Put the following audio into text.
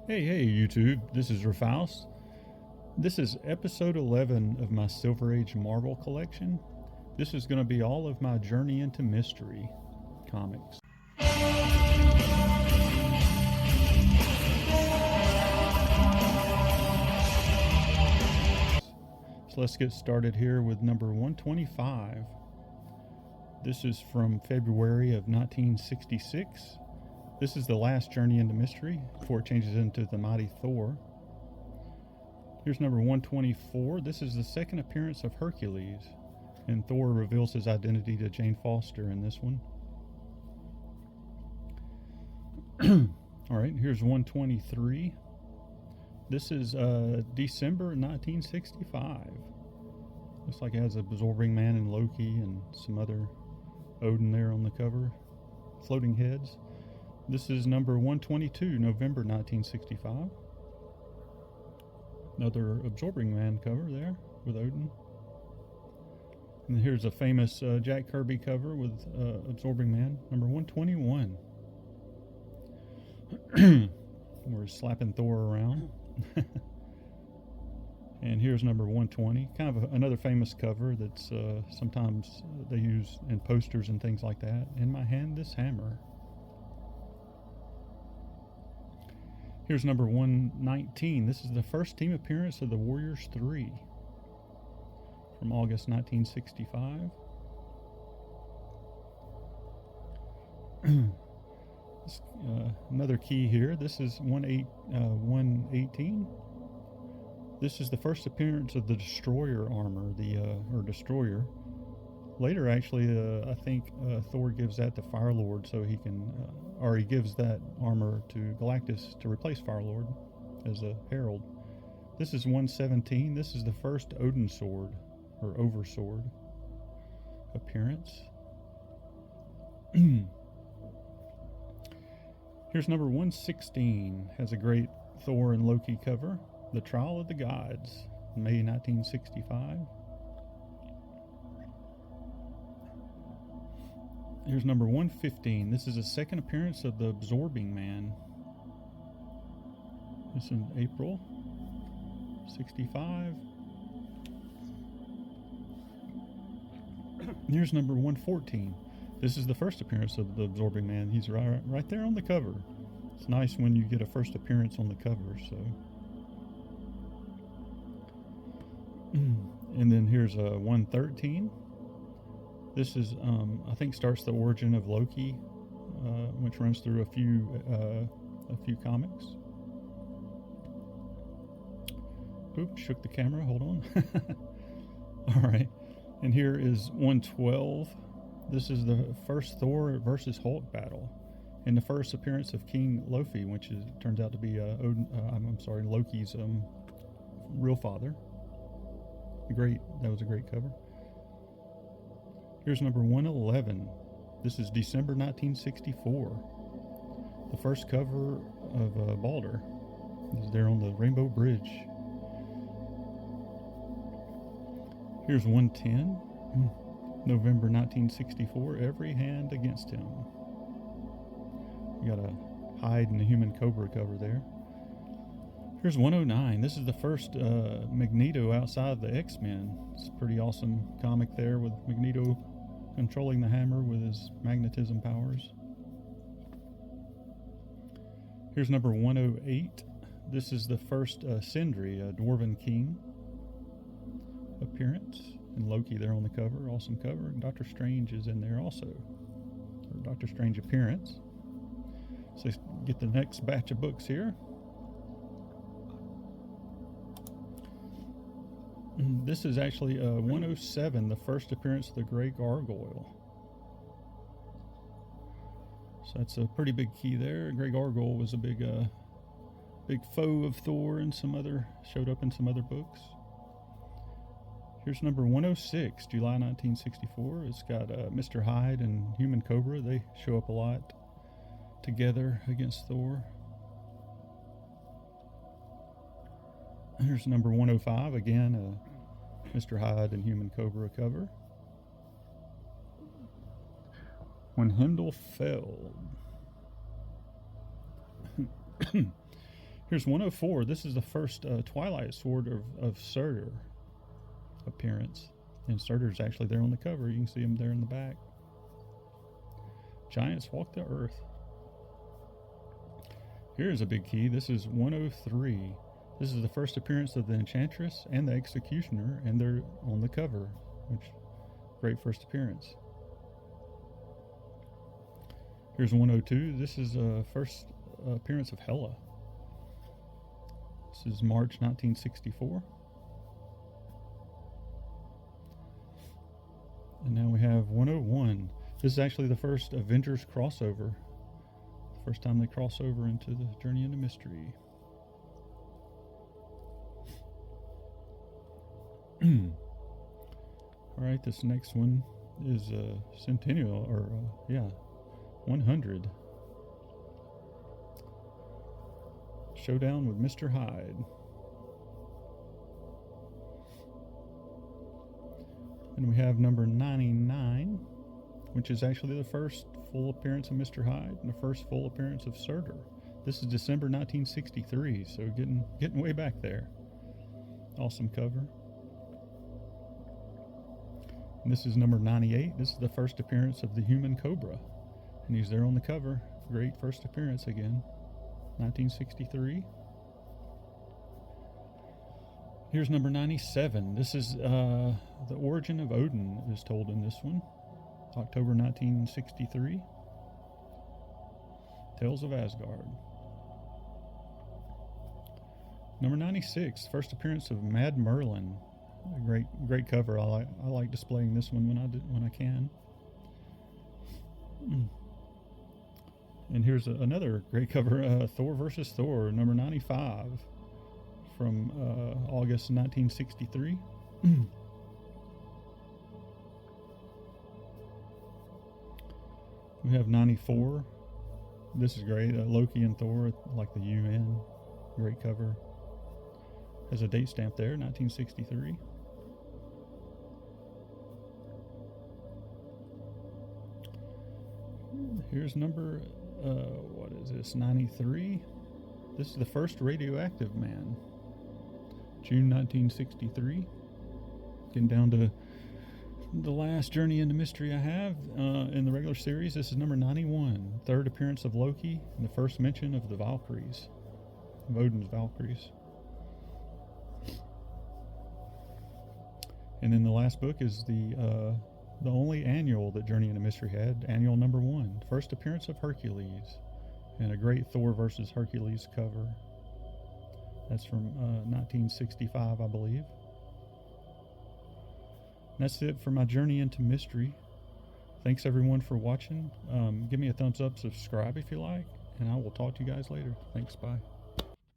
Hey, YouTube, this is Rafaus. This is episode 11 of my Silver Age Marvel collection. This is going to be all of my Journey into Mystery comics. So let's get started here with number 125. This is from February of 1966. This is the last Journey into Mystery before it changes into the Mighty Thor. Here's number 124. This is the second appearance of Hercules, and Thor reveals his identity to Jane Foster in this one. Alright, here's 123. This is December 1965. Looks like it has Absorbing Man and Loki and some other Odin there on the cover. Floating heads. This is number 122, November 1965. Another Absorbing Man cover there with Odin. And here's a famous Jack Kirby cover with Absorbing Man, number 121. We're slapping Thor around. And here's number 120, kind of another famous cover that's sometimes they use in posters and things like that. In my hand, this hammer. Here's number 119. This is the first team appearance of the Warriors 3 from August 1965. Another key here. This is 118. This is the first appearance of the Destroyer armor, or Destroyer. Later, actually, I think Thor gives that to Firelord so he can, or he gives that armor to Galactus to replace Firelord as a herald. This is 117. This is the first Odin sword, or Oversword, appearance. Here's number 116. Has a great Thor and Loki cover. The Trial of the Gods, May 1965. Here's number 115. This is a second appearance of the Absorbing Man. This is in April 65. Here's number 114. This is the first appearance of the Absorbing Man. He's right there on the cover. It's nice when you get a first appearance on the cover, so. And then here's 113. This is, I think, starts the origin of Loki, which runs through a few comics. Oops, shook the camera. Hold on. All right, and here is 112. This is the first Thor versus Hulk battle, and the first appearance of King Loki, which turns out to be Loki's real father. That was a great cover. Here's number 111. This is December 1964. The first cover of Balder is there on the Rainbow Bridge. Here's 110. November 1964. Every Hand Against Him. You got a Hyde and the Human Cobra cover there. Here's 109. This is the first Magneto outside the X-Men. It's a pretty awesome comic there with Magneto controlling the hammer with his magnetism powers. Here's number 108. This is the first Sindri, a Dwarven King appearance. And Loki there on the cover, awesome cover. And Doctor Strange is in there also, or Doctor Strange appearance. So let's get the next batch of books here. This is actually 107, the first appearance of the Grey Gargoyle. So that's a pretty big key there. Grey Gargoyle was a big foe of Thor and showed up in some other books. Here's number 106, July 1964. It's got Mr. Hyde and Human Cobra. They show up a lot together against Thor. Here's number 105, again, Mr. Hyde and Human Cobra cover. When Heimdall Fell. Here's 104. This is the first Twilight Sword of Surtur appearance. And Surtur's actually there on the cover. You can see him there in the back. Giants walk the earth. Here's a big key. This is 103. This is the first appearance of the Enchantress and the Executioner, and they're on the cover, which great first appearance. Here's 102. This is the first appearance of Hela. This is March 1964. And now we have 101. This is actually the first Avengers crossover. First time they cross over into the Journey into Mystery. Alright, this next one is Centennial, or 100. Showdown with Mr. Hyde. And we have number 99, which is actually the first full appearance of Mr. Hyde and the first full appearance of Surtur. This is December 1963, so getting way back there. Awesome cover. And this is number 98. This is the first appearance of the Human Cobra, and he's there on the cover. Great first appearance again. 1963. Here's number 97. This is the origin of Odin is told in this one. October 1963. Tales of Asgard. Number 96. First appearance of Mad Merlin. A great cover. I like displaying this one when I can. And here's another great cover, Thor versus Thor, number 95, from August 1963. We have 94. This is great. Loki and Thor, like the UN. Great cover. Has a date stamp there, 1963. Here's number, 93. This is the first Radioactive Man. June 1963. Getting down to the last Journey into Mystery I have in the regular series. This is number 91. Third appearance of Loki and the first mention of the Valkyries. Of Odin's Valkyries. And then the last book is the only annual that Journey into Mystery had, annual number 1. First appearance of Hercules. And a great Thor versus Hercules cover. That's from 1965, I believe. And that's it for my Journey into Mystery. Thanks everyone for watching. Give me a thumbs up, subscribe if you like, and I will talk to you guys later. Thanks, bye.